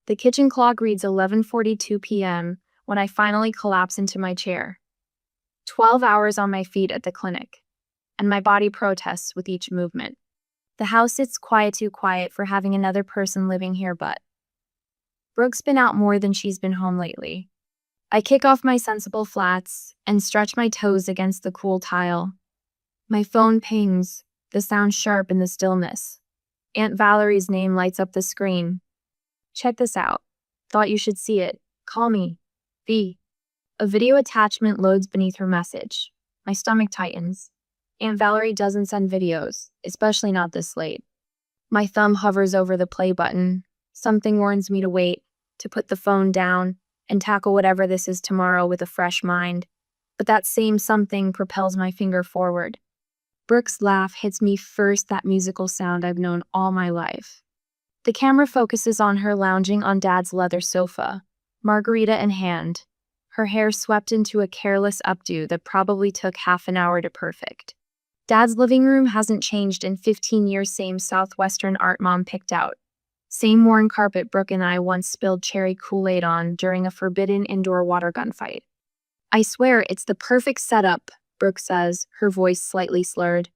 The kitchen clock reads 11:42 p.m. when I finally collapse into my chair. 12 hours on my feet at the clinic, and my body protests with each movement. The house sits too quiet for having another person living here, but Brooke's been out more than she's been home lately. I kick off my sensible flats and stretch my toes against the cool tile. My phone pings, the sound sharp in the stillness. Aunt Valerie's name lights up the screen. Check this out. Thought you should see it. Call me. V. A video attachment loads beneath her message. My stomach tightens. Aunt Valerie doesn't send videos, especially not this late. My thumb hovers over the play button. Something warns me to wait, to put the phone down, and tackle whatever this is tomorrow with a fresh mind. But that same something propels my finger forward. Brooke's laugh hits me first, that musical sound I've known all my life. The camera focuses on her lounging on Dad's leather sofa, margarita in hand, her hair swept into a careless updo that probably took half an hour to perfect. Dad's living room hasn't changed in 15 years, same Southwestern art Mom picked out. Same worn carpet Brooke and I once spilled cherry Kool-Aid on during a forbidden indoor water gun fight. I swear it's the perfect setup, Brooke says, her voice slightly slurred.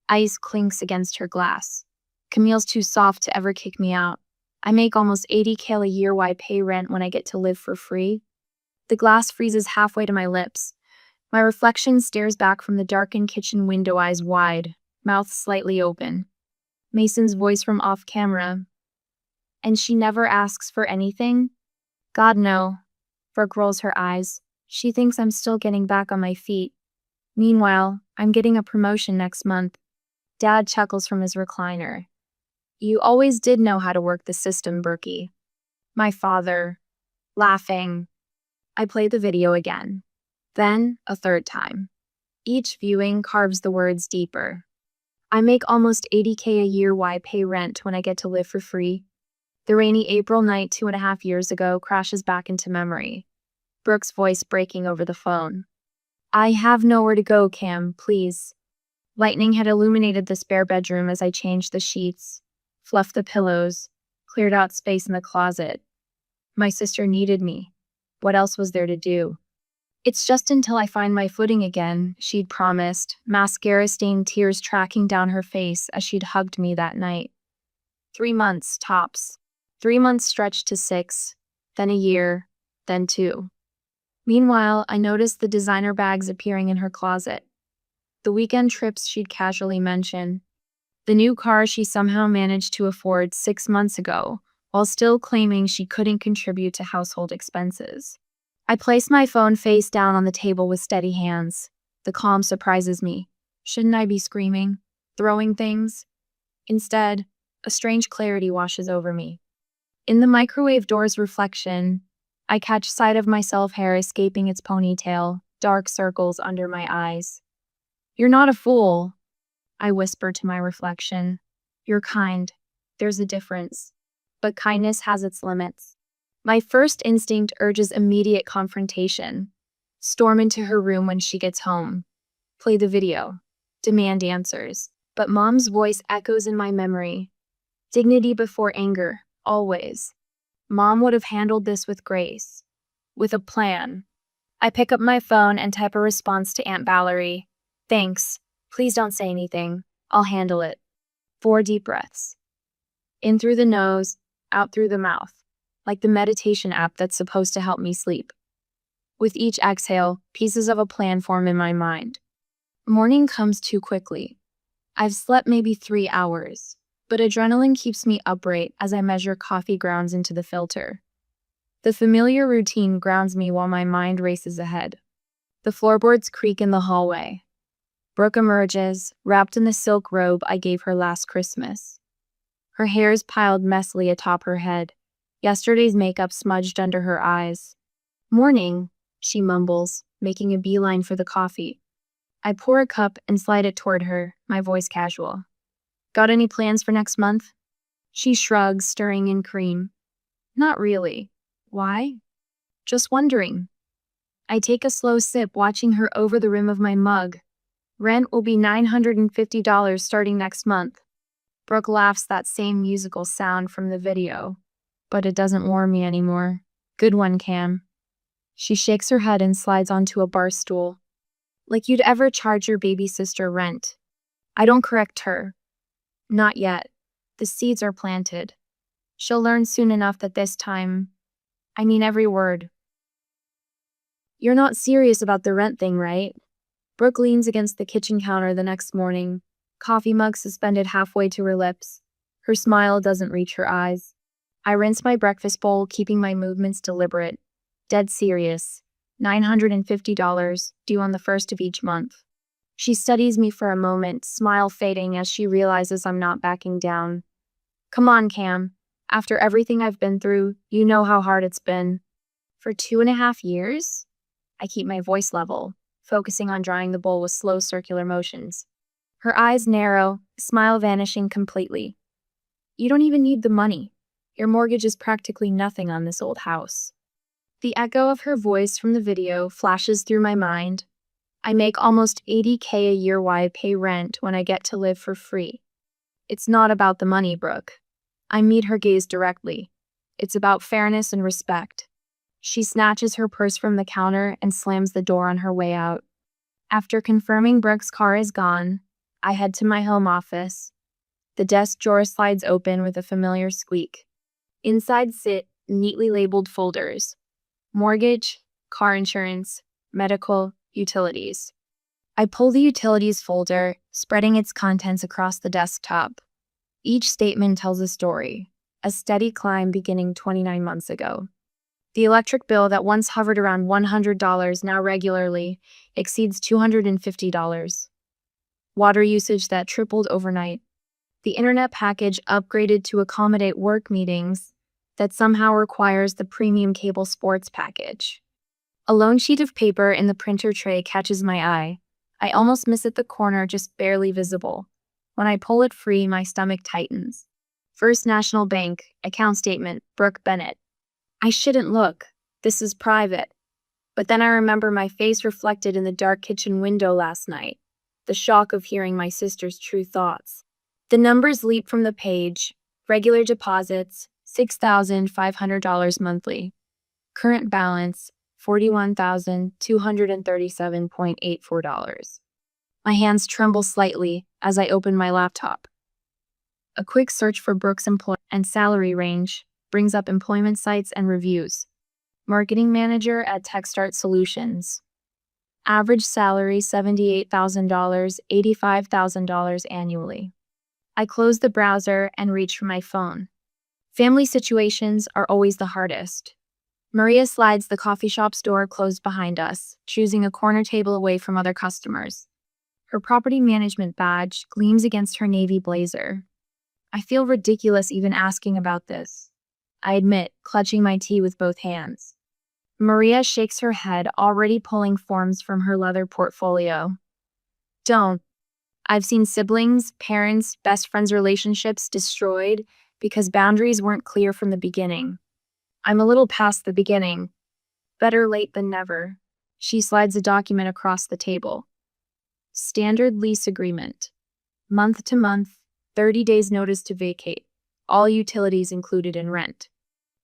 Ice clinks against her glass. Camille's too soft to ever kick me out. I make almost $80K a year. Why pay rent when I get to live for free? The glass freezes halfway to my lips. My reflection stares back from the darkened kitchen window, eyes wide, mouth slightly open. Mason's voice from off camera. And she never asks for anything? God, no. Brooke rolls her eyes. She thinks I'm still getting back on my feet. Meanwhile, I'm getting a promotion next month. Dad chuckles from his recliner. You always did know how to work the system, Brookie. My father, laughing. I play the video again. Then, a third time. Each viewing carves the words deeper. I make almost $80K a year. Why pay rent when I get to live for free? The rainy April night 2.5 years ago crashes back into memory. Brooke's voice breaking over the phone. I have nowhere to go, Cam, please. Lightning had illuminated the spare bedroom as I changed the sheets, fluffed the pillows, cleared out space in the closet. My sister needed me. What else was there to do? It's just until I find my footing again, she'd promised, mascara-stained tears tracking down her face as she'd hugged me that night. 3 months, tops. 3 months stretched to 6, then a year, then 2. Meanwhile, I noticed the designer bags appearing in her closet. The weekend trips she'd casually mention. The new car she somehow managed to afford 6 months ago, while still claiming she couldn't contribute to household expenses. I place my phone face down on the table with steady hands. The calm surprises me. Shouldn't I be screaming, throwing things? Instead, a strange clarity washes over me. In the microwave door's reflection, I catch sight of myself, hair escaping its ponytail, dark circles under my eyes. You're not a fool, I whisper to my reflection. You're kind. There's a difference. But kindness has its limits. My first instinct urges immediate confrontation. Storm into her room when she gets home. Play the video. Demand answers. But Mom's voice echoes in my memory. Dignity before anger, always. Mom would have handled this with grace. With a plan. I pick up my phone and type a response to Aunt Valerie. Thanks. Please don't say anything. I'll handle it. 4 deep breaths. In through the nose, out through the mouth. Like the meditation app that's supposed to help me sleep. With each exhale, pieces of a plan form in my mind. Morning comes too quickly. I've slept maybe 3 hours, but adrenaline keeps me upright as I measure coffee grounds into the filter. The familiar routine grounds me while my mind races ahead. The floorboards creak in the hallway. Brooke emerges, wrapped in the silk robe I gave her last Christmas. Her hair's piled messily atop her head, yesterday's makeup smudged under her eyes. Morning, she mumbles, making a beeline for the coffee. I pour a cup and slide it toward her, my voice casual. Got any plans for next month? She shrugs, stirring in cream. Not really. Why? Just wondering. I take a slow sip, watching her over the rim of my mug. Rent will be $950 starting next month. Brooke laughs, that same musical sound from the video. but it doesn't warm me anymore. Good one, Cam. She shakes her head and slides onto a bar stool. Like you'd ever charge your baby sister rent. I don't correct her. Not yet. The seeds are planted. She'll learn soon enough that this time, I mean every word. You're not serious about the rent thing, right? Brooke leans against the kitchen counter the next morning, coffee mug suspended halfway to her lips. Her smile doesn't reach her eyes. I rinse my breakfast bowl, keeping my movements deliberate. Dead serious. $950 due on the first of each month. She studies me for a moment, smile fading as she realizes I'm not backing down. Come on, Cam. After everything I've been through, you know how hard it's been. For 2.5 years? I keep my voice level, focusing on drying the bowl with slow circular motions. Her eyes narrow, smile vanishing completely. You don't even need the money. Your mortgage is practically nothing on this old house. The echo of her voice from the video flashes through my mind. I make almost $80K a year while I pay rent when I get to live for free. It's not about the money, Brooke. I meet her gaze directly. It's about fairness and respect. She snatches her purse from the counter and slams the door on her way out. After confirming Brooke's car is gone, I head to my home office. The desk drawer slides open with a familiar squeak. Inside sit neatly labeled folders: mortgage, car insurance, medical, utilities. I pull the utilities folder, spreading its contents across the desktop. Each statement tells a story, a steady climb beginning 29 months ago. The electric bill that once hovered around $100 now regularly exceeds $250. Water usage that tripled overnight. The internet package upgraded to accommodate work meetings that somehow requires the premium cable sports package. A lone sheet of paper in the printer tray catches my eye. I almost miss it the corner, just barely visible. When I pull it free, my stomach tightens. First National Bank, account statement, Brooke Bennett. I shouldn't look. This is private. But then I remember my face reflected in the dark kitchen window last night. The shock of hearing my sister's true thoughts. The numbers leap from the page. Regular deposits, $6,500 monthly. Current balance, $41,237.84. My hands tremble slightly as I open my laptop. A quick search for Brooke's employment and salary range brings up employment sites and reviews. Marketing manager at TechStart Solutions. Average salary $78,000, $85,000 annually. I close the browser and reach for my phone. Family situations are always the hardest. Maria slides the coffee shop's door closed behind us, choosing a corner table away from other customers. Her property management badge gleams against her navy blazer. I feel ridiculous even asking about this. I admit, clutching my tea with both hands. Maria shakes her head, already pulling forms from her leather portfolio. Don't. I've seen siblings, parents, best friends' relationships destroyed because boundaries weren't clear from the beginning. I'm a little past the beginning. Better late than never. She slides a document across the table. Standard lease agreement. Month to month, 30 days notice to vacate. All utilities included in rent.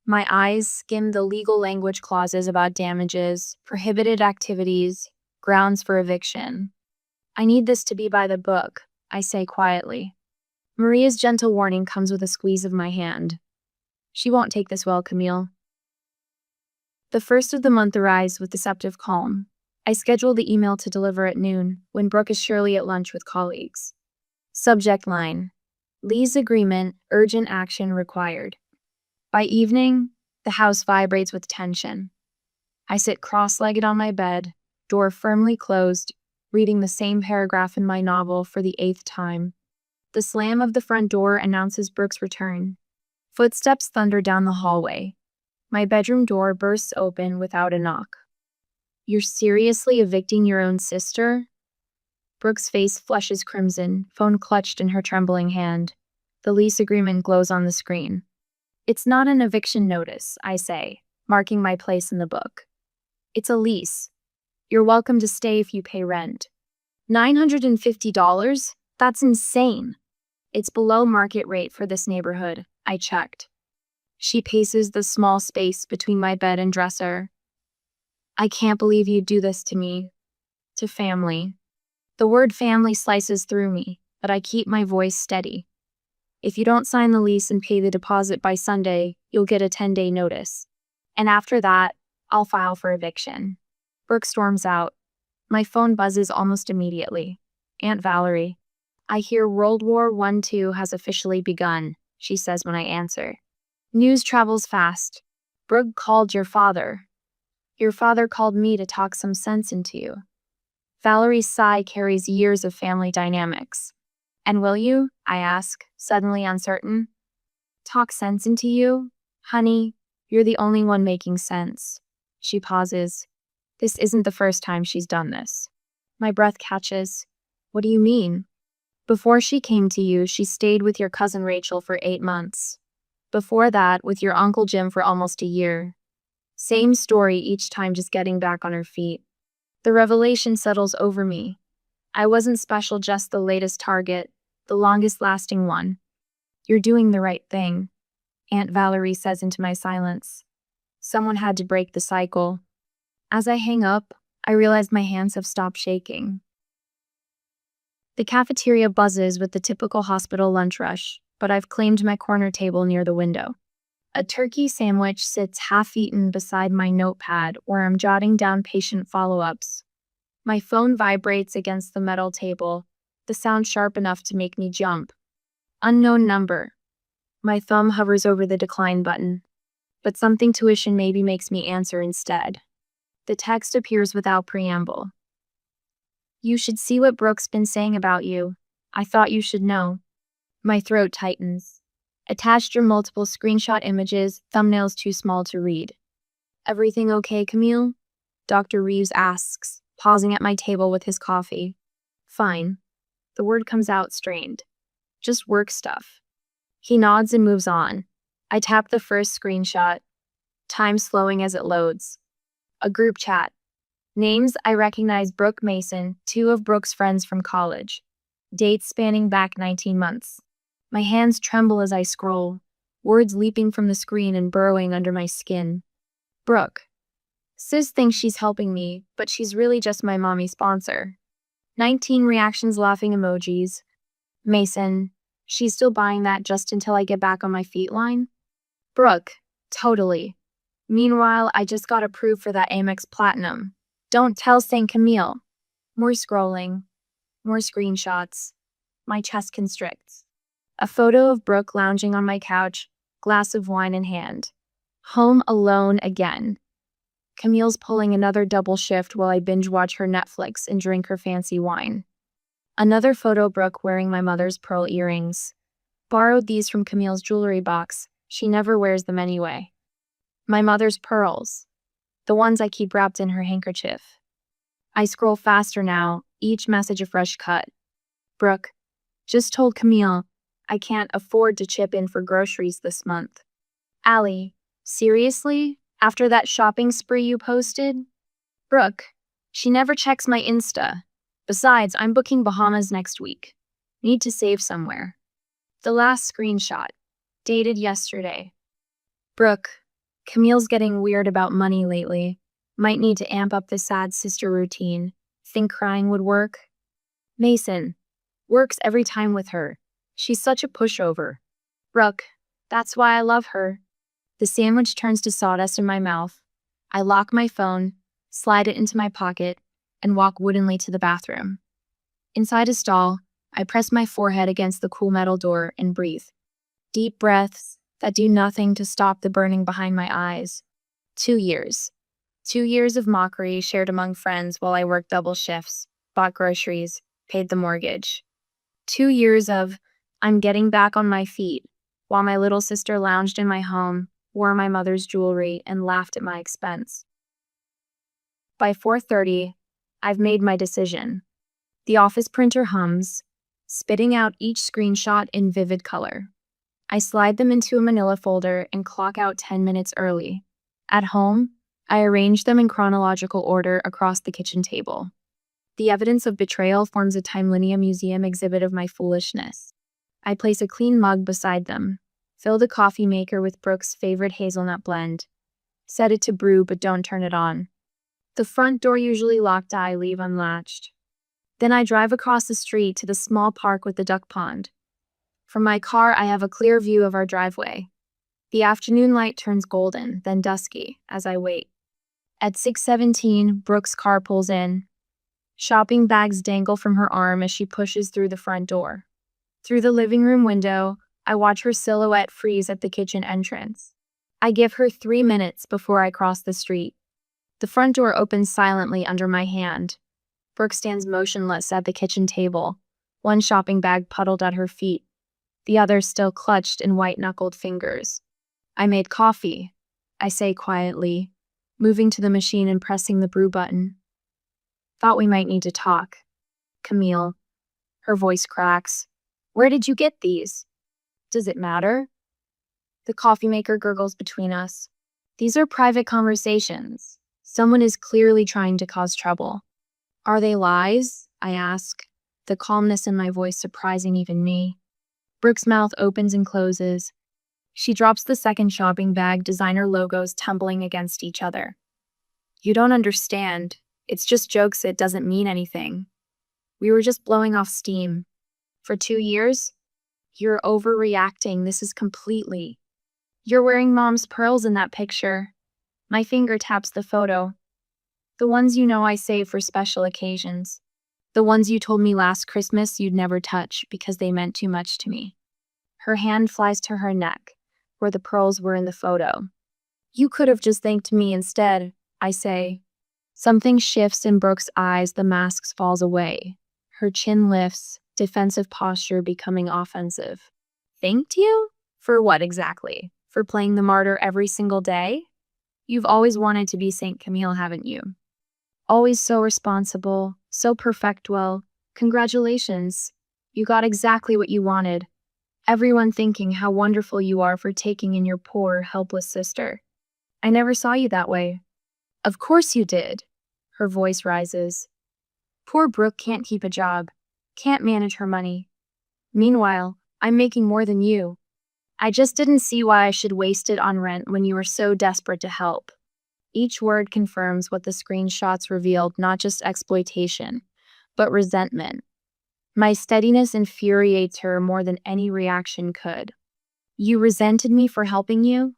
My eyes skim the legal language clauses about damages, prohibited activities, grounds for eviction. I need this to be by the book, I say quietly. Maria's gentle warning comes with a squeeze of my hand. She won't take this well, Camille. The first of the month arrives with deceptive calm. I schedule the email to deliver at noon, when Brooke is surely at lunch with colleagues. Subject line: lease agreement, urgent action required. By evening, the house vibrates with tension. I sit cross-legged on my bed, door firmly closed, reading the same paragraph in my novel for the 8th time. The slam of the front door announces Brooke's return. Footsteps thunder down the hallway. My bedroom door bursts open without a knock. You're seriously evicting your own sister? Brooke's face flushes crimson, phone clutched in her trembling hand. The lease agreement glows on the screen. It's not an eviction notice, I say, marking my place in the book. It's a lease. You're welcome to stay if you pay rent. $950? That's insane. It's below market rate for this neighborhood. I checked. She paces the small space between my bed and dresser. I can't believe you'd do this to me. To family. The word family slices through me, but I keep my voice steady. If you don't sign the lease and pay the deposit by Sunday, you'll get a 10-day notice. And after that, I'll file for eviction. Brooke storms out. My phone buzzes almost immediately. Aunt Valerie. I hear World War I/II has officially begun, she says when I answer. News travels fast. Brooke called your father. Your father called me to talk some sense into you. Valerie's sigh carries years of family dynamics. And will you? I ask, suddenly uncertain. Talk sense into you? Honey, you're the only one making sense. She pauses. This isn't the first time she's done this. My breath catches. What do you mean? Before she came to you, she stayed with your cousin Rachel for 8 months. Before that, with your Uncle Jim for almost a year. Same story each time, just getting back on her feet. The revelation settles over me. I wasn't special, just the latest target, the longest-lasting one. You're doing the right thing, Aunt Valerie says into my silence. Someone had to break the cycle. As I hang up, I realize my hands have stopped shaking. The cafeteria buzzes with the typical hospital lunch rush, but I've claimed my corner table near the window. A turkey sandwich sits half-eaten beside my notepad where I'm jotting down patient follow-ups. My phone vibrates against the metal table, the sound sharp enough to make me jump. Unknown number. My thumb hovers over the decline button, but something tuition maybe makes me answer instead. The text appears without preamble. You should see what Brooke's been saying about you. I thought you should know. My throat tightens. Attached are multiple screenshot images, thumbnails too small to read. Everything okay, Camille? Dr. Reeves asks, pausing at my table with his coffee. Fine. The word comes out strained. Just work stuff. He nods and moves on. I tap the first screenshot, time slowing as it loads. A group chat. Names I recognize: Brooke Mason, 2 of Brooke's friends from college. Dates spanning back 19 months. My hands tremble as I scroll, words leaping from the screen and burrowing under my skin. Brooke. Sis thinks she's helping me, but she's really just my mommy sponsor. 19 reactions, laughing emojis. Mason. She's still buying that just until I get back on my feet line? Brooke. Totally. Meanwhile, I just got approved for that Amex Platinum. Don't tell St. Camille. More scrolling. More screenshots. My chest constricts. A photo of Brooke lounging on my couch, glass of wine in hand. Home alone again. Camille's pulling another double shift while I binge watch her Netflix and drink her fancy wine. Another photo, Brooke wearing my mother's pearl earrings. Borrowed these from Camille's jewelry box. She never wears them anyway. My mother's pearls. The ones I keep wrapped in her handkerchief. I scroll faster now, each message a fresh cut. Brooke. Just told Camille I can't afford to chip in for groceries this month. Allie. Seriously? After that shopping spree you posted? Brooke. She never checks my Insta. Besides, I'm booking Bahamas next week. Need to save somewhere. The last screenshot. Dated yesterday. Brooke. Camille's getting weird about money lately. Might need to amp up the sad sister routine. Think crying would work? Mason. Works every time with her. She's such a pushover. Brooke. That's why I love her. The sandwich turns to sawdust in my mouth. I lock my phone, slide it into my pocket, and walk woodenly to the bathroom. Inside a stall, I press my forehead against the cool metal door and breathe. Deep breaths that do nothing to stop the burning behind my eyes. 2 years. 2 years of mockery shared among friends while I worked double shifts, bought groceries, paid the mortgage. 2 years of, I'm getting back on my feet, while my little sister lounged in my home, wore my mother's jewelry, and laughed at my expense. By 4:30, I've made my decision. The office printer hums, spitting out each screenshot in vivid color. I slide them into a manila folder and clock out 10 minutes early. At home, I arrange them in chronological order across the kitchen table. The evidence of betrayal forms a Timelinea museum exhibit of my foolishness. I place a clean mug beside them, Fill the coffee maker with Brooke's favorite hazelnut blend. Set it to brew, but don't turn it on. The front door, usually locked, I leave unlatched. Then I drive across the street to the small park with the duck pond. From my car, I have a clear view of our driveway. The afternoon light turns golden, then dusky, as I wait. At 6:17, Brooke's car pulls in. Shopping bags dangle from her arm as she pushes through the front door. Through the living room window, I watch her silhouette freeze at the kitchen entrance. I give her 3 minutes before I cross the street. The front door opens silently under my hand. Brooke stands motionless at the kitchen table, one shopping bag puddled at her feet, the other still clutched in white-knuckled fingers. I made coffee, I say quietly, moving to the machine and pressing the brew button. Thought we might need to talk. Camille. Her voice cracks. Where did you get these? Does it matter? The coffee maker gurgles between us. These are private conversations. Someone is clearly trying to cause trouble. Are they lies? I ask, the calmness in my voice surprising even me. Brooke's mouth opens and closes. She drops the second shopping bag, designer logos tumbling against each other. You don't understand. It's just jokes. It doesn't mean anything. We were just blowing off steam. For 2 years? You're overreacting. This is completely. You're wearing mom's pearls in that picture. My finger taps the photo. The ones you know I save for special occasions. The ones you told me last Christmas you'd never touch because they meant too much to me. Her hand flies to her neck, where the pearls were in the photo. You could have just thanked me instead, I say. Something shifts in Brooke's eyes. The mask falls away. Her chin lifts, defensive posture becoming offensive. Thanked you? For what exactly? For playing the martyr every single day? You've always wanted to be Saint Camille, haven't you? Always so responsible, so perfect. Well, congratulations. You got exactly what you wanted. Everyone thinking how wonderful you are for taking in your poor, helpless sister. I never saw you that way. Of course you did. Her voice rises. Poor Brooke can't keep a job, can't manage her money. Meanwhile, I'm making more than you. I just didn't see why I should waste it on rent when you were so desperate to help. Each word confirms what the screenshots revealed, not just exploitation, but resentment. My steadiness infuriates her more than any reaction could. You resented me for helping you?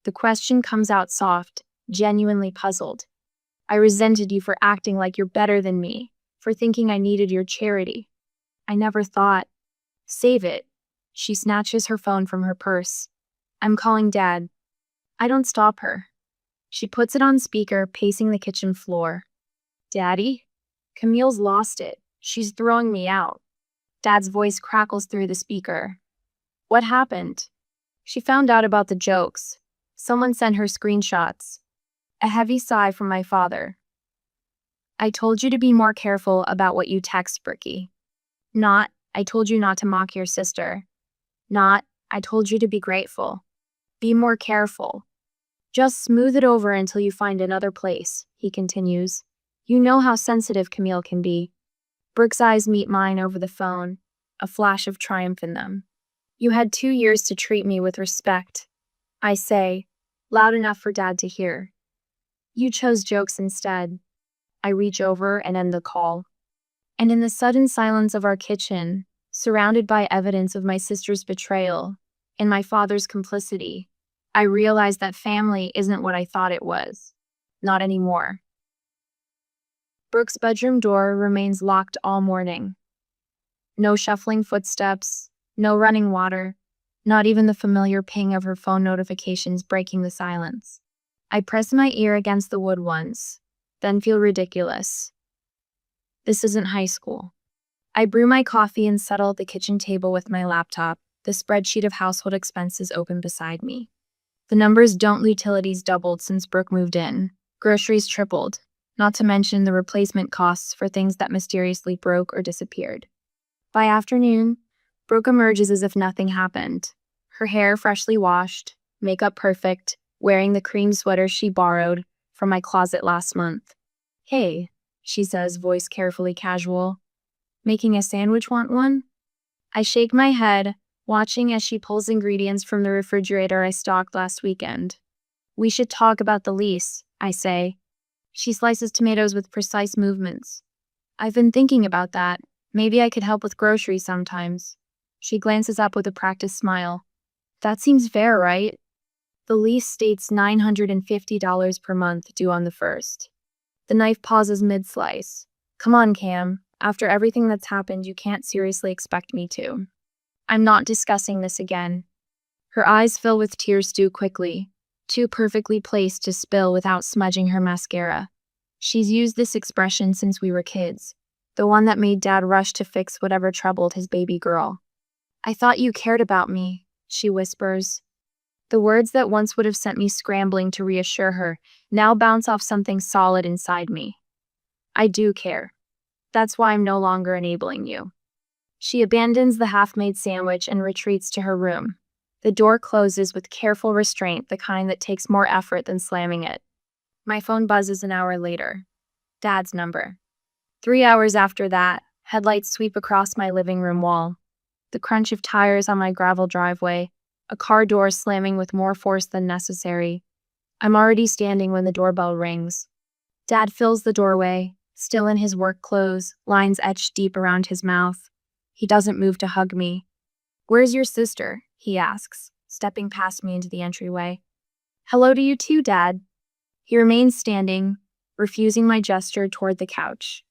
The question comes out soft, genuinely puzzled. I resented you for acting like you're better than me, for thinking I needed your charity. I never thought. Save it. She snatches her phone from her purse. I'm calling Dad. I don't stop her. She puts it on speaker, pacing the kitchen floor. Daddy? Camille's lost it. She's throwing me out. Dad's voice crackles through the speaker. What happened? She found out about the jokes. Someone sent her screenshots. A heavy sigh from my father. I told you to be more careful about what you text, Brookie. Not, I told you not to mock your sister. Not, I told you to be grateful. Be more careful. Just smooth it over until you find another place, he continues. You know how sensitive Camille can be. Brooke's eyes meet mine over the phone, a flash of triumph in them. You had 2 years to treat me with respect, I say, loud enough for Dad to hear. You chose jokes instead. I reach over and end the call. And in the sudden silence of our kitchen, surrounded by evidence of my sister's betrayal and my father's complicity, I realize that family isn't what I thought it was. Not anymore. Brooke's bedroom door remains locked all morning. No shuffling footsteps, no running water, not even the familiar ping of her phone notifications breaking the silence. I press my ear against the wood once, then feel ridiculous. This isn't high school. I brew my coffee and settle at the kitchen table with my laptop, the spreadsheet of household expenses open beside me. The numbers don't. Utilities doubled since Brooke moved in. Groceries tripled, not to mention the replacement costs for things that mysteriously broke or disappeared. By afternoon, Brooke emerges as if nothing happened. Her hair freshly washed, makeup perfect, wearing the cream sweater she borrowed from my closet last month. Hey, she says, voice carefully casual. Making a sandwich, want one? I shake my head, watching as she pulls ingredients from the refrigerator I stocked last weekend. We should talk about the lease, I say. She slices tomatoes with precise movements. I've been thinking about that. Maybe I could help with groceries sometimes. She glances up with a practiced smile. That seems fair, right? The lease states $950 per month due on the 1st. The knife pauses mid-slice. Come on, Cam. After everything that's happened, you can't seriously expect me to. I'm not discussing this again. Her eyes fill with tears too quickly, too perfectly placed to spill without smudging her mascara. She's used this expression since we were kids, the one that made Dad rush to fix whatever troubled his baby girl. I thought you cared about me, she whispers. The words that once would have sent me scrambling to reassure her now bounce off something solid inside me. I do care. That's why I'm no longer enabling you. She abandons the half-made sandwich and retreats to her room. The door closes with careful restraint, the kind that takes more effort than slamming it. My phone buzzes an hour later. Dad's number. 3 hours after that, headlights sweep across my living room wall. The crunch of tires on my gravel driveway, a car door slamming with more force than necessary. I'm already standing when the doorbell rings. Dad fills the doorway, still in his work clothes, lines etched deep around his mouth. He doesn't move to hug me. Where's your sister? He asks, stepping past me into the entryway. Hello to you too, Dad. He remains standing, refusing my gesture toward the couch.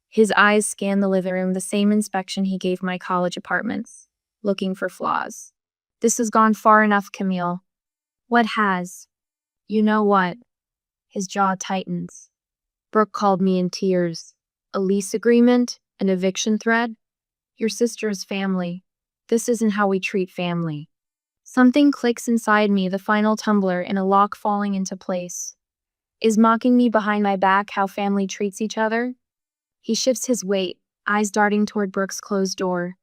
His eyes scan the living room, the same inspection he gave my college apartments, looking for flaws. This has gone far enough, Camille. What has? You know what? His jaw tightens. Brooke called me in tears. A lease agreement? An eviction threat? Your sister's family. This isn't how we treat family. Something clicks inside me, the final tumbler in a lock falling into place. Is mocking me behind my back how family treats each other? He shifts his weight, eyes darting toward Brooke's closed door.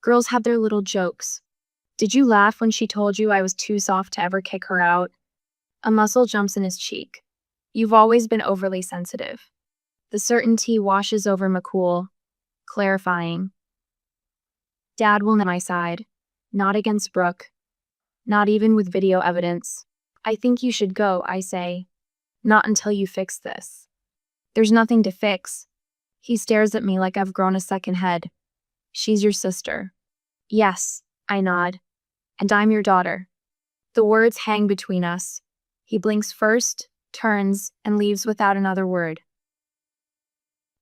Girls have their little jokes. Did you laugh when she told you I was too soft to ever kick her out? A muscle jumps in his cheek. You've always been overly sensitive. The certainty washes over McCool, clarifying. Dad will not my side. Not against Brooke. Not even with video evidence. I think you should go, I say. Not until you fix this. There's nothing to fix. He stares at me like I've grown a second head. She's your sister. Yes, I nod. And I'm your daughter. The words hang between us. He blinks first, turns, and leaves without another word.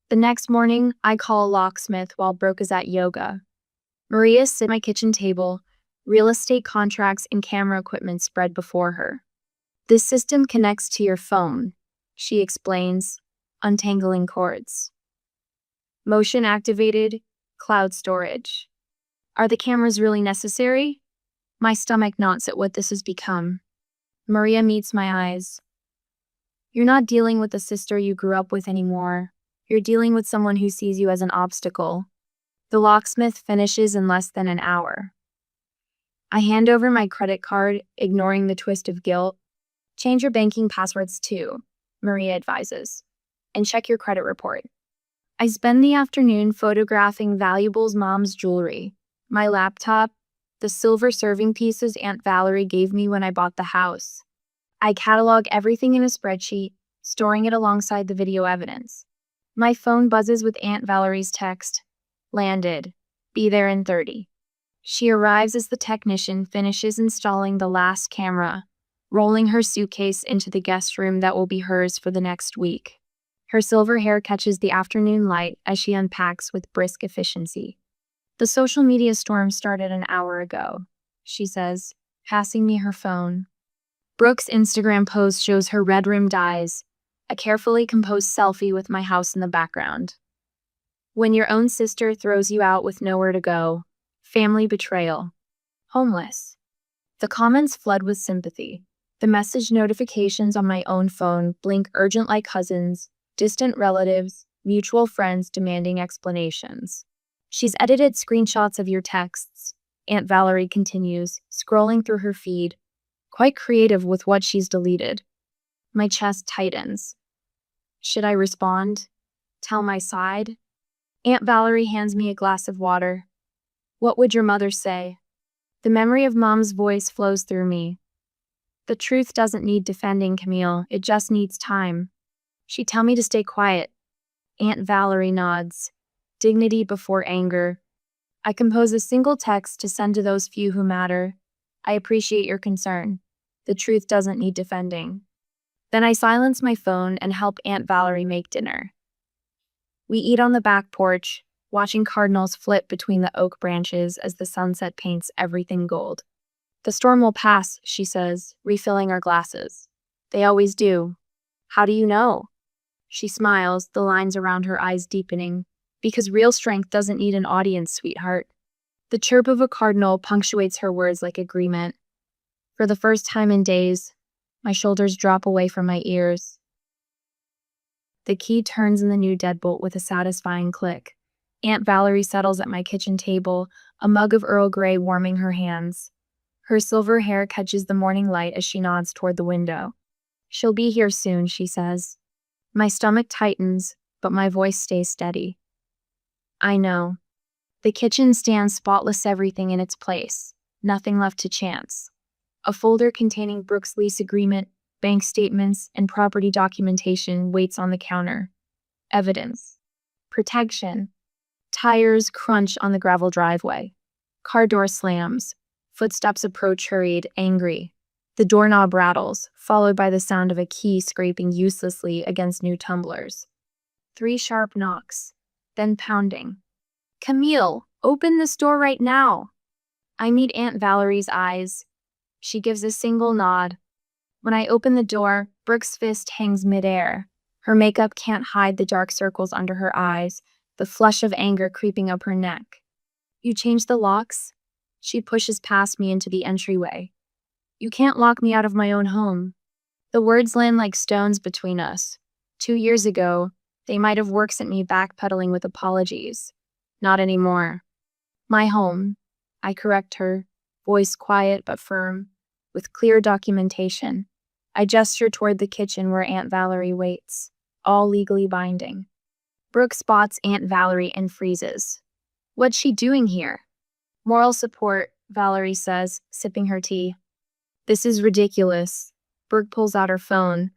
The next morning, I call a locksmith while Brooke is at yoga. Maria sits at my kitchen table, real estate contracts and camera equipment spread before her. This system connects to your phone, she explains, untangling cords. Motion activated, cloud storage. Are the cameras really necessary? My stomach knots at what this has become. Maria meets my eyes. You're not dealing with the sister you grew up with anymore. You're dealing with someone who sees you as an obstacle. The locksmith finishes in less than an hour. I hand over my credit card, ignoring the twist of guilt. Change your banking passwords too, Maria advises, and check your credit report. I spend the afternoon photographing valuables Mom's jewelry, my laptop, the silver serving pieces Aunt Valerie gave me when I bought the house. I catalog everything in a spreadsheet, storing it alongside the video evidence. My phone buzzes with Aunt Valerie's text. Landed. Be there in 30. She arrives as the technician finishes installing the last camera, rolling her suitcase into the guest room that will be hers for the next week. Her silver hair catches the afternoon light as she unpacks with brisk efficiency. The social media storm started an hour ago, she says, passing me her phone. Brooke's Instagram post shows her red-rimmed eyes, a carefully composed selfie with my house in the background. When your own sister throws you out with nowhere to go, family betrayal, homeless. The comments flood with sympathy. The message notifications on my own phone blink urgent like cousins, distant relatives, mutual friends demanding explanations. She's edited screenshots of your texts, Aunt Valerie continues, scrolling through her feed, quite creative with what she's deleted. My chest tightens. Should I respond? Tell my side? Aunt Valerie hands me a glass of water. What would your mother say? The memory of Mom's voice flows through me. The truth doesn't need defending, Camille. It just needs time. She'd tell me to stay quiet. Aunt Valerie nods. Dignity before anger. I compose a single text to send to those few who matter. I appreciate your concern. The truth doesn't need defending. Then I silence my phone and help Aunt Valerie make dinner. We eat on the back porch, watching cardinals flit between the oak branches as the sunset paints everything gold. The storm will pass, she says, refilling our glasses. They always do. How do you know? She smiles, the lines around her eyes deepening. Because real strength doesn't need an audience, sweetheart. The chirp of a cardinal punctuates her words like agreement. For the first time in days, my shoulders drop away from my ears. The key turns in the new deadbolt with a satisfying click. Aunt Valerie settles at my kitchen table, a mug of Earl Grey warming her hands. Her silver hair catches the morning light as she nods toward the window. She'll be here soon, she says. My stomach tightens, but my voice stays steady. I know. The kitchen stands spotless, everything in its place. Nothing left to chance. A folder containing Brooke's lease agreement, bank statements, and property documentation waits on the counter. Evidence. Protection. Tires crunch on the gravel driveway. Car door slams. Footsteps approach hurried, angry. The doorknob rattles, followed by the sound of a key scraping uselessly against new tumblers. 3 sharp knocks, then pounding. Camille, open this door right now. I meet Aunt Valerie's eyes. She gives a single nod. When I open the door, Brooke's fist hangs midair. Her makeup can't hide the dark circles under her eyes, the flush of anger creeping up her neck. You changed the locks? She pushes past me into the entryway. You can't lock me out of my own home. The words land like stones between us. 2 years ago, they might have worked at me backpedaling with apologies. Not anymore. My home, I correct her, voice quiet but firm, with clear documentation. I gesture toward the kitchen where Aunt Valerie waits, all legally binding. Brooke spots Aunt Valerie and freezes. What's she doing here? Moral support, Valerie says, sipping her tea. This is ridiculous. Brooke pulls out her phone.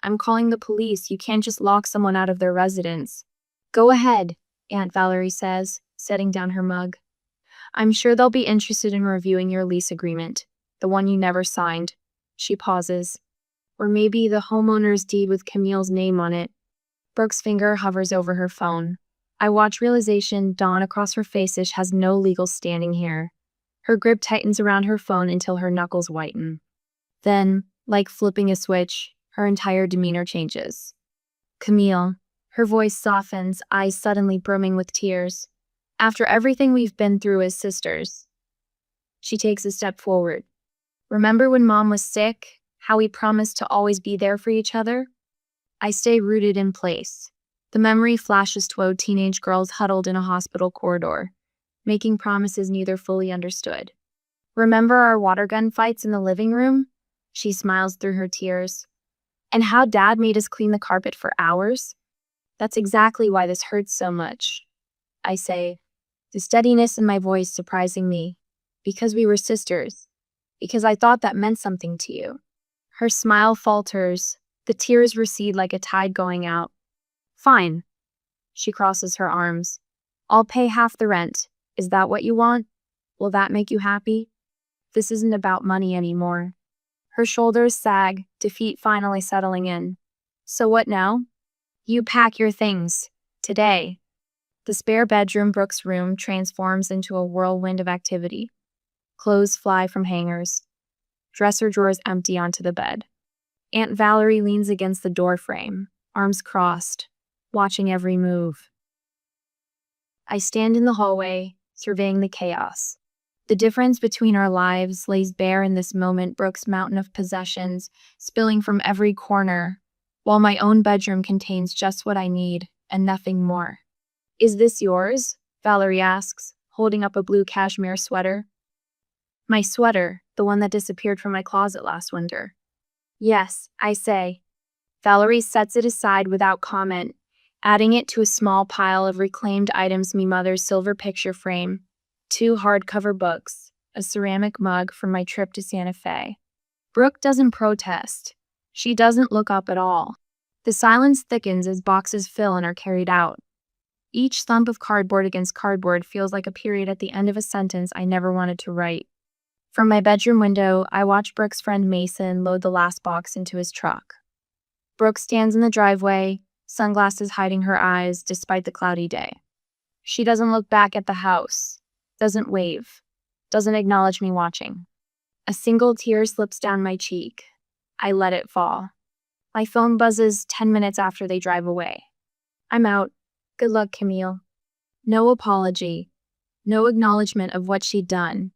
I'm calling the police. You can't just lock someone out of their residence. Go ahead, Aunt Valerie says, setting down her mug. I'm sure they'll be interested in reviewing your lease agreement, the one you never signed. She pauses. Or maybe the homeowner's deed with Camille's name on it. Brooke's finger hovers over her phone. I watch realization dawn across her face as she has no legal standing here. Her grip tightens around her phone until her knuckles whiten. Then, like flipping a switch, her entire demeanor changes. Camille. Her voice softens, eyes suddenly brimming with tears. After everything we've been through as sisters. She takes a step forward. Remember when Mom was sick? How we promised to always be there for each other? I stay rooted in place. The memory flashes toward teenage girls huddled in a hospital corridor, making promises neither fully understood. Remember our water gun fights in the living room? She smiles through her tears. And how Dad made us clean the carpet for hours? That's exactly why this hurts so much. I say, the steadiness in my voice surprising me. Because we were sisters. Because I thought that meant something to you. Her smile falters. The tears recede like a tide going out. Fine. She crosses her arms. I'll pay half the rent. Is that what you want? Will that make you happy? This isn't about money anymore. Her shoulders sag, defeat finally settling in. So what now? You pack your things. Today. The spare bedroom, Brooke's room, transforms into a whirlwind of activity. Clothes fly from hangers. Dresser drawers empty onto the bed. Aunt Valerie leans against the door frame, arms crossed, watching every move. I stand in the hallway, surveying the chaos. The difference between our lives lays bare in this moment, Brooke's mountain of possessions spilling from every corner, while my own bedroom contains just what I need and nothing more. Is this yours? Valerie asks, holding up a blue cashmere sweater. My sweater, the one that disappeared from my closet last winter. Yes, I say. Valerie sets it aside without comment, adding it to a small pile of reclaimed items: me mother's silver picture frame, 2 hardcover books, a ceramic mug from my trip to Santa Fe. Brooke doesn't protest. She doesn't look up at all. The silence thickens as boxes fill and are carried out. Each thump of cardboard against cardboard feels like a period at the end of a sentence I never wanted to write. From my bedroom window, I watch Brooke's friend Mason load the last box into his truck. Brooke stands in the driveway, sunglasses hiding her eyes despite the cloudy day. She doesn't look back at the house, doesn't wave, doesn't acknowledge me watching. A single tear slips down my cheek. I let it fall. My phone buzzes 10 minutes after they drive away. I'm out. Good luck, Camille. No apology. No acknowledgement of what she'd done.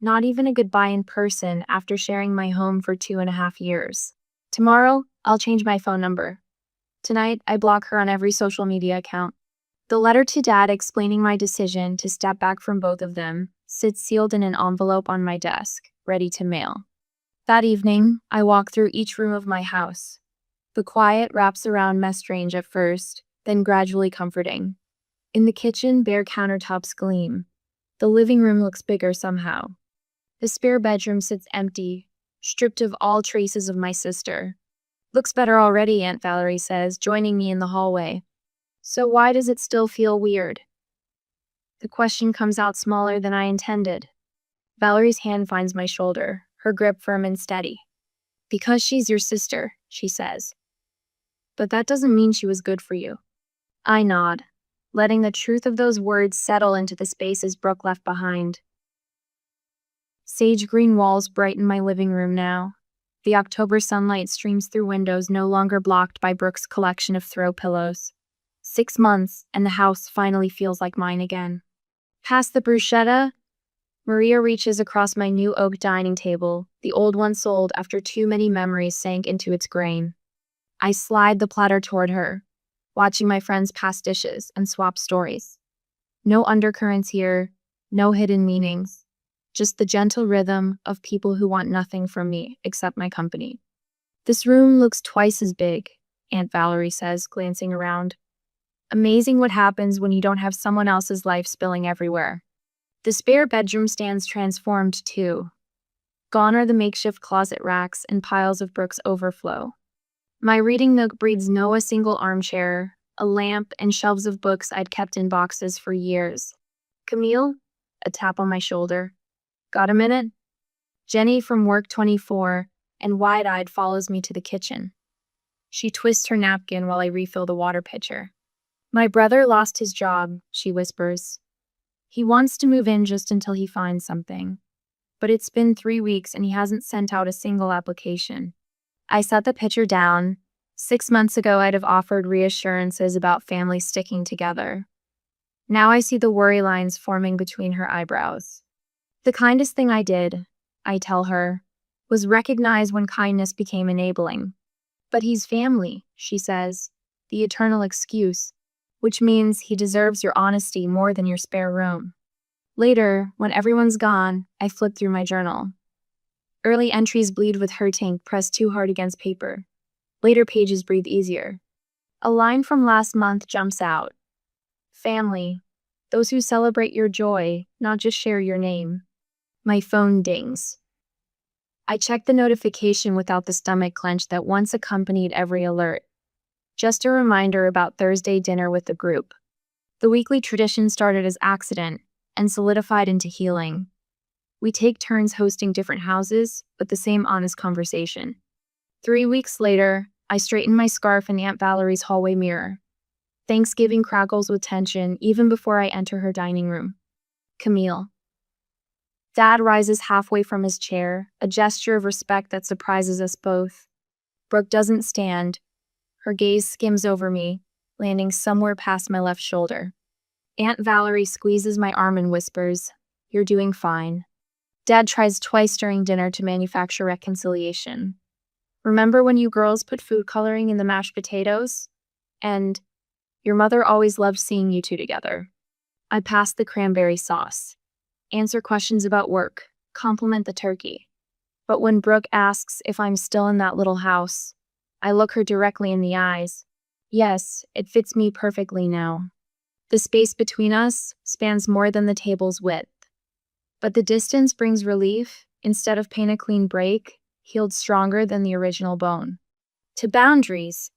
Not even a goodbye in person after sharing my home for 2.5 years. Tomorrow, I'll change my phone number. Tonight, I block her on every social media account. The letter to Dad explaining my decision to step back from both of them sits sealed in an envelope on my desk, ready to mail. That evening, I walk through each room of my house. The quiet wraps around me strange at first, then gradually comforting. In the kitchen, bare countertops gleam. The living room looks bigger somehow. The spare bedroom sits empty, stripped of all traces of my sister. Looks better already, Aunt Valerie says, joining me in the hallway. So why does it still feel weird? The question comes out smaller than I intended. Valerie's hand finds my shoulder, her grip firm and steady. Because she's your sister, she says. But that doesn't mean she was good for you. I nod, letting the truth of those words settle into the spaces Brooke left behind. Sage green walls brighten my living room now. The October sunlight streams through windows no longer blocked by Brooke's collection of throw pillows. 6 months, and the house finally feels like mine again. Past the bruschetta, Maria reaches across my new oak dining table, the old one sold after too many memories sank into its grain. I slide the platter toward her, watching my friends pass dishes and swap stories. No undercurrents here, no hidden meanings. Just the gentle rhythm of people who want nothing from me except my company. This room looks twice as big, Aunt Valerie says, glancing around. Amazing what happens when you don't have someone else's life spilling everywhere. The spare bedroom stands transformed too. Gone are the makeshift closet racks and piles of Brooke's overflow. My reading nook breeds a single armchair, a lamp, and shelves of books I'd kept in boxes for years. Camille? A tap on my shoulder. Got a minute? Jenny from Work 24 and wide-eyed follows me to the kitchen. She twists her napkin while I refill the water pitcher. My brother lost his job, she whispers. He wants to move in just until he finds something. But it's been 3 weeks and he hasn't sent out a single application. I set the pitcher down. 6 months ago, I'd have offered reassurances about families sticking together. Now I see the worry lines forming between her eyebrows. The kindest thing I did, I tell her, was recognize when kindness became enabling. But he's family, she says, the eternal excuse, which means he deserves your honesty more than your spare room. Later, when everyone's gone, I flip through my journal. Early entries bleed with hurt ink pressed too hard against paper. Later pages breathe easier. A line from last month jumps out. Family, those who celebrate your joy, not just share your name. My phone dings. I check the notification without the stomach clench that once accompanied every alert. Just a reminder about Thursday dinner with the group. The weekly tradition started as accident and solidified into healing. We take turns hosting different houses, but the same honest conversation. 3 weeks later, I straighten my scarf in Aunt Valerie's hallway mirror. Thanksgiving crackles with tension even before I enter her dining room. Camille. Dad rises halfway from his chair, a gesture of respect that surprises us both. Brooke doesn't stand. Her gaze skims over me, landing somewhere past my left shoulder. Aunt Valerie squeezes my arm and whispers, "You're doing fine." Dad tries twice during dinner to manufacture reconciliation. "Remember when you girls put food coloring in the mashed potatoes? And your mother always loved seeing you two together." I pass the cranberry sauce. Answer questions about work, compliment the turkey. But when Brooke asks if I'm still in that little house, I look her directly in the eyes. Yes, it fits me perfectly now. The space between us spans more than the table's width. But the distance brings relief. Instead of pain, a clean break, healed stronger than the original bone. To boundaries,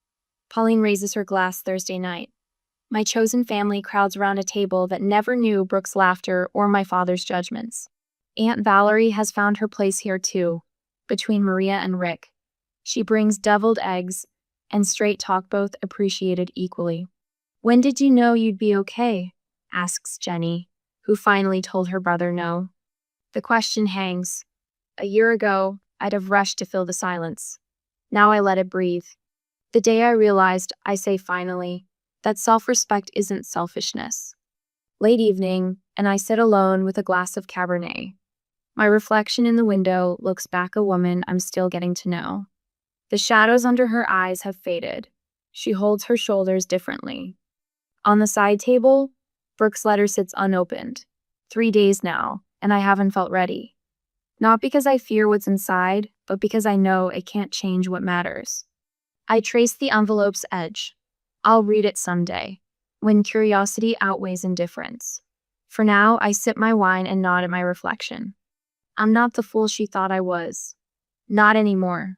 Pauline raises her glass Thursday night. My chosen family crowds around a table that never knew Brooke's laughter or my father's judgments. Aunt Valerie has found her place here too, between Maria and Rick. She brings deviled eggs and straight talk, both appreciated equally. When did you know you'd be okay? Asks Jenny, who finally told her brother no. The question hangs. A year ago, I'd have rushed to fill the silence. Now I let it breathe. The day I realized, I say finally, that self-respect isn't selfishness. Late evening, and I sit alone with a glass of Cabernet. My reflection in the window looks back, a woman I'm still getting to know. The shadows under her eyes have faded. She holds her shoulders differently. On the side table, Brooke's letter sits unopened. 3 days now, and I haven't felt ready. Not because I fear what's inside, but because I know it can't change what matters. I trace the envelope's edge. I'll read it someday, when curiosity outweighs indifference. For now, I sip my wine and nod at my reflection. I'm not the fool she thought I was. Not anymore.